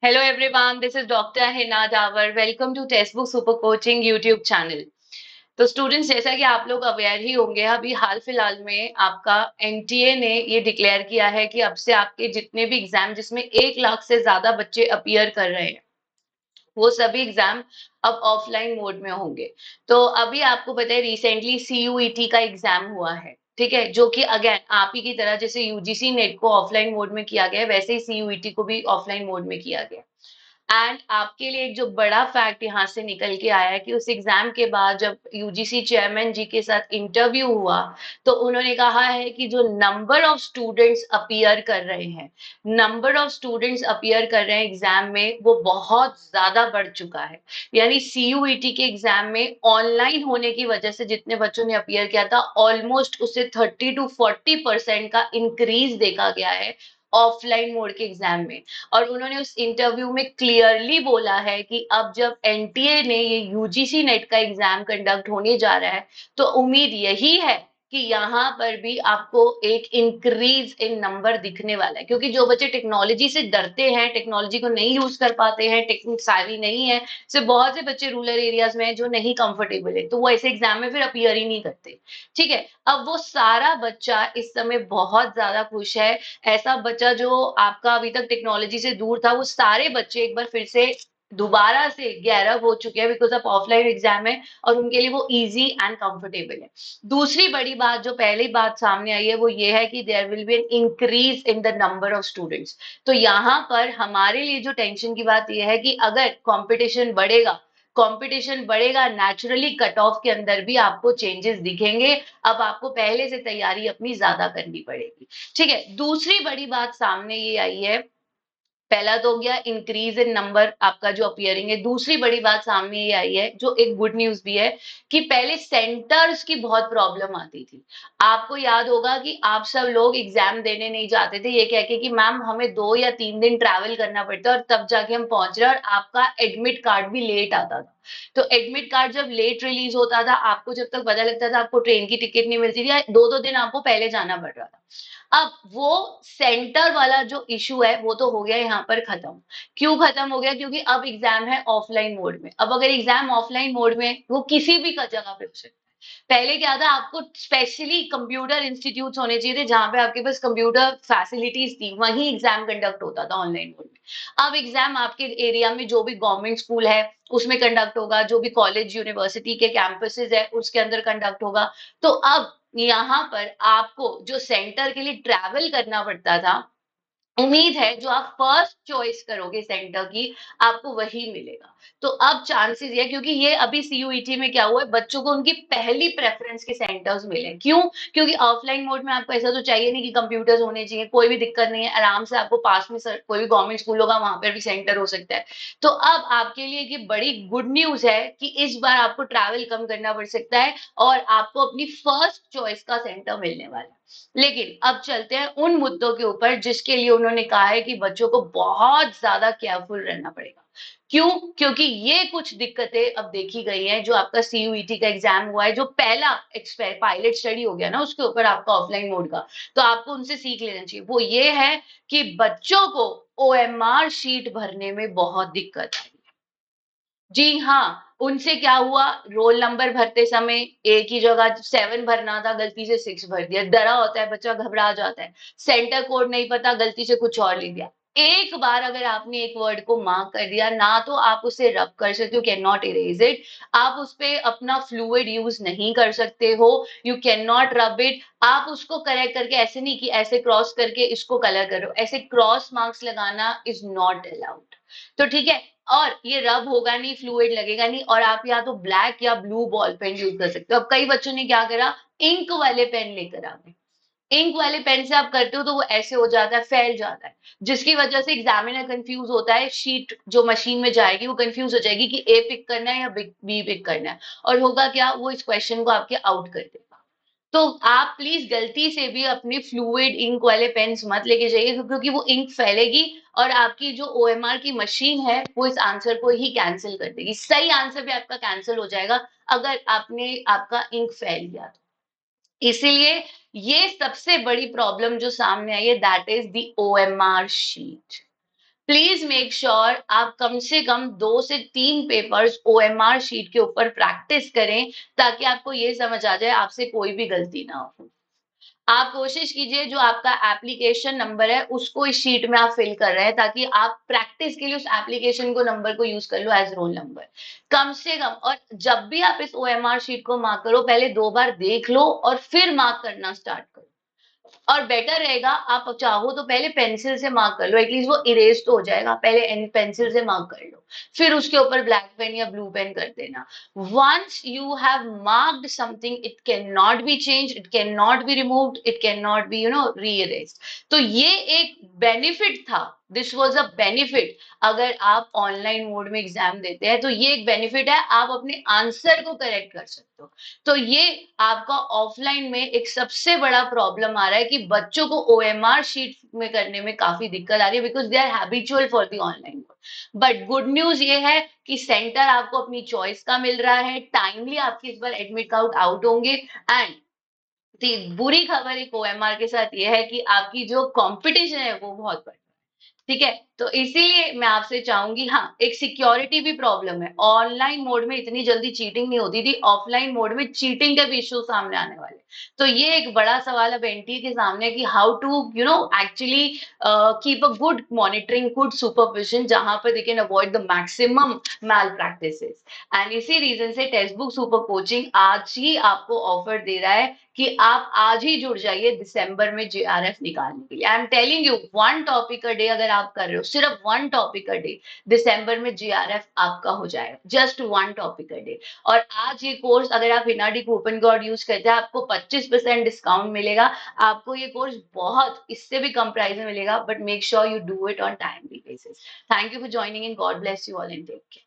Hello everyone, this is Dr. Hina Dawar. Welcome to Textbook Super Coaching YouTube channel. तो students, जैसा कि आप लोग अवेयर ही होंगे, अभी हाल फिलहाल में आपका एनटीए ने ये डिक्लेयर किया है कि अब से आपके जितने भी एग्जाम जिसमें 1 लाख से ज्यादा बच्चे अपीयर कर रहे हैं, वो सभी एग्जाम अब ऑफलाइन मोड में होंगे। तो अभी आपको पता है रिसेंटली सीयूईटी का एग्जाम हुआ है, ठीक है, जो कि अगेन आप ही की तरह जैसे यूजीसी नेट को ऑफलाइन मोड में किया गया है, वैसे ही सीयूईटी को भी ऑफलाइन मोड में किया गया। एंड आपके लिए एक जो बड़ा फैक्ट यहाँ से निकल के आया है कि उस एग्जाम के बाद जब यूजीसी चेयरमैन जी के साथ इंटरव्यू हुआ, तो उन्होंने कहा है कि जो नंबर ऑफ स्टूडेंट्स अपीयर कर रहे हैं, नंबर ऑफ स्टूडेंट्स अपीयर कर रहे हैं एग्जाम में, वो बहुत ज्यादा बढ़ चुका है। यानी सीयूईटी के एग्जाम में ऑनलाइन होने की वजह से जितने बच्चों ने अपीयर किया था, ऑलमोस्ट उसे 30 to 40% का इंक्रीज देखा गया है ऑफलाइन मोड के एग्जाम में। और उन्होंने उस इंटरव्यू में क्लियरली बोला है कि अब जब एनटीए ने ये यूजीसी नेट का एग्जाम कंडक्ट होने जा रहा है, तो उम्मीद यही है कि यहाँ पर भी आपको एक इंक्रीज इन नंबर दिखने वाला है, क्योंकि जो बच्चे टेक्नोलॉजी से डरते हैं, टेक्नोलॉजी को नहीं यूज कर पाते हैं, टेक्निक सारी नहीं है, सिर्फ बहुत से बच्चे रूरल एरियाज में हैं जो नहीं कंफर्टेबल है, तो वो ऐसे एग्जाम में फिर अपीयर ही नहीं करते। ठीक है, अब वो सारा बच्चा इस समय बहुत ज्यादा खुश है। ऐसा बच्चा जो आपका अभी तक टेक्नोलॉजी से दूर था, वो सारे बच्चे एक बार फिर से दोबारा से गैरअप हो चुके हैं, बिकॉज ऑफ ऑफलाइन एग्जाम है और उनके लिए वो इजी एंड कंफर्टेबल है। दूसरी बड़ी बात, जो पहली बात सामने आई है, वो ये है कि there will be an increase in the number of students. तो यहाँ पर हमारे लिए जो टेंशन की बात यह है कि अगर कंपटीशन बढ़ेगा नेचुरली कट ऑफ के अंदर भी आपको चेंजेस दिखेंगे। अब आपको पहले से तैयारी अपनी ज्यादा करनी पड़ेगी। ठीक है, दूसरी बड़ी बात सामने ये आई है, पहला तो हो गया इंक्रीज इन नंबर आपका जो अपीयरिंग है, दूसरी बड़ी बात सामने ये आई है जो एक गुड न्यूज भी है, कि पहले सेंटर्स की बहुत प्रॉब्लम आती थी। आपको याद होगा कि आप सब लोग एग्जाम देने नहीं जाते थे ये कह के कि मैम हमें 2 या 3 दिन ट्रैवल करना पड़ता है और तब जाके हम पहुंच रहे हैं, और आपका एडमिट कार्ड भी लेट आता था। तो एडमिट कार्ड जब लेट रिलीज होता था, आपको जब तक पता लगता था आपको ट्रेन की टिकट नहीं मिलती थी, या 2 2 दिन आपको पहले जाना पड़ रहा था। अब वो सेंटर वाला जो इशू है वो तो हो गया यहाँ पर खत्म। क्यों खत्म हो गया? क्योंकि अब एग्जाम है ऑफलाइन मोड में। अब अगर एग्जाम ऑफलाइन मोड में, वो किसी भी जगह पे हो सकता है। पहले क्या था, आपको स्पेशली कंप्यूटर इंस्टीट्यूट होने चाहिए थे जहां पे आपके पास कंप्यूटर फैसिलिटीज थी, वहीं एग्जाम कंडक्ट होता था ऑनलाइन मोड में। अब एग्जाम आपके एरिया में जो भी गवर्नमेंट स्कूल है उसमें कंडक्ट होगा, जो भी कॉलेज यूनिवर्सिटी के कैंपसेस है उसके अंदर कंडक्ट होगा। तो अब यहाँ पर आपको जो सेंटर के लिए ट्रैवल करना पड़ता था, उम्मीद है जो आप फर्स्ट चॉइस करोगे सेंटर की, आपको वही मिलेगा। तो अब चांसेस ये, क्योंकि ये अभी सीयूईटी में क्या हुआ है, बच्चों को उनकी पहली प्रेफरेंस के सेंटर्स मिले। क्यों? क्योंकि ऑफलाइन मोड में आपको ऐसा तो चाहिए नहीं कि कंप्यूटर्स होने चाहिए, कोई भी दिक्कत नहीं है, आराम से आपको पास में कोई भी गवर्नमेंट स्कूल होगा वहां पर भी सेंटर हो सकता है। तो अब आपके लिए ये बड़ी गुड न्यूज है कि इस बार आपको ट्रैवल कम करना पड़ सकता है और आपको अपनी फर्स्ट चॉइस का सेंटर मिलने वाला है। लेकिन अब चलते हैं उन मुद्दों के ऊपर जिसके लिए उन्होंने कहा है कि बच्चों को बहुत ज्यादा केयरफुल रहना पड़ेगा। क्यों? क्योंकि ये कुछ दिक्कतें अब देखी गई हैं। जो आपका सीयूईटी का एग्जाम हुआ है, जो पहला पायलट स्टडी हो गया ना उसके ऊपर आपका ऑफलाइन मोड का, तो आपको उनसे सीख लेना चाहिए। वो ये है कि बच्चों को ओएमआर शीट भरने में बहुत दिक्कत आई। जी हाँ, उनसे क्या हुआ, रोल नंबर भरते समय एक ही जगह 7 भरना था, गलती से 6 भर दिया। डरा होता है बच्चा, घबरा जाता है, सेंटर कोड नहीं पता, गलती से कुछ और लिख दिया। एक बार अगर आपने एक वर्ड को मार्क कर दिया ना, तो आप उसे रब कर सकते हो, कैन नॉट इरेज इट। आप उस पे अपना फ्लूइड यूज नहीं कर सकते हो, you can not rub it. आप उसको करेक्ट करके ऐसे नहीं कि ऐसे क्रॉस करके इसको कलर करो, ऐसे क्रॉस मार्क्स लगाना इज नॉट अलाउड। तो ठीक है, और ये रब होगा नहीं, फ्लूइड लगेगा नहीं, और आप या तो ब्लैक या ब्लू बॉल पेन यूज कर सकते हो। अब कई बच्चों ने क्या करा, इंक वाले पेन लेकर आ गए। इंक वाले पेन से आप करते हो तो वो ऐसे हो जाता है, फैल जाता है, जिसकी वजह से एग्जामिनर कंफ्यूज होता है, शीट जो मशीन में जाएगी वो कंफ्यूज हो जाएगी कि ए पिक करना है या बी पिक करना है, और होगा क्या, वो इस क्वेश्चन को आपके आउट कर देगा। तो आप प्लीज गलती से भी अपने फ्लूइड इंक वाले पेन्स मत लेके जाइए, क्योंकि वो इंक फैलेगी और आपकी जो ओएमआर की मशीन है वो इस आंसर को ही कैंसिल कर देगी। सही आंसर भी आपका कैंसिल हो जाएगा अगर आपने आपका इंक फैल गया तो। इसीलिए ये सबसे बड़ी प्रॉब्लम जो सामने आई है, that is the OMR sheet. Please make sure आप कम से कम 2 से 3 पेपर्स ओएमआर शीट के ऊपर प्रैक्टिस करें, ताकि आपको ये समझ आ जाए आपसे कोई भी गलती ना हो। आप कोशिश कीजिए जो आपका एप्लीकेशन नंबर है उसको इस शीट में आप फिल कर रहे हैं, ताकि आप प्रैक्टिस के लिए उस एप्लीकेशन को नंबर को यूज कर लो एज रोल नंबर कम से कम। और जब भी आप इस ओएमआर शीट को मार्क करो, पहले 2 बार देख लो और फिर मार्क करना स्टार्ट करो। और बेटर रहेगा आप चाहो तो पहले पेंसिल से मार्क कर लो, एटलीस्ट वो इरेज तो हो जाएगा। पहले पेंसिल से मार्क कर लो, फिर उसके ऊपर ब्लैक पेन या ब्लू पेन कर देना। Once you have marked something, it can not be change, it can not be removed, it can not be re erase. तो ये एक बेनिफिट था, दिस वॉज अ बेनिफिट। अगर आप ऑनलाइन मोड में एग्जाम देते हैं तो ये एक बेनिफिट है, आप अपने आंसर को करेक्ट कर सकते हो। तो ये आपका ऑफलाइन में एक सबसे बड़ा प्रॉब्लम आ रहा है कि बच्चों को ओएमआर शीट में करने में काफी दिक्कत आ रही है, because they are habitual for the online. But good news ये है कि सेंटर आपको अपनी चॉइस का मिल रहा है, टाइमली आपके इस बार एडमिट कार्ड आउट होंगे। एंड बुरी खबर एक ओएमआर के साथ ये है कि आपकी जो कंपटीशन है वो बहुत बढ़, ठीक है। तो इसीलिए मैं आपसे चाहूंगी, हाँ एक सिक्योरिटी भी प्रॉब्लम है, ऑनलाइन मोड में इतनी जल्दी चीटिंग नहीं होती थी, ऑफलाइन मोड में चीटिंग के भी इश्यू सामने आने वाले। तो ये एक बड़ा सवाल अब एनटीए के सामने कि how to actually keep a good monitoring, good supervision, जहां पर they can avoid the maximum malpractices. And इसी रीजन से टेक्स्ट बुक सुपर कोचिंग आज ही आपको ऑफर दे रहा है कि आप आज ही जुड़ जाइए दिसंबर में जेआरएफ निकालने के लिए। I am telling you, 1 topic a day अगर आप कर रहे हो, सिर्फ 1 टॉपिक अ डे, दिसंबर में जेआरएफ आपका हो जाएगा, जस्ट 1 टॉपिक अ डे। और आज ये कोर्स अगर आप हिनाडी कूपन कोड यूज करते हैं, आपको 25% डिस्काउंट मिलेगा। आपको ये कोर्स बहुत इससे भी कम प्राइस में मिलेगा, but make sure you do it on timely basis. Thank you for joining in, God bless you all and take care.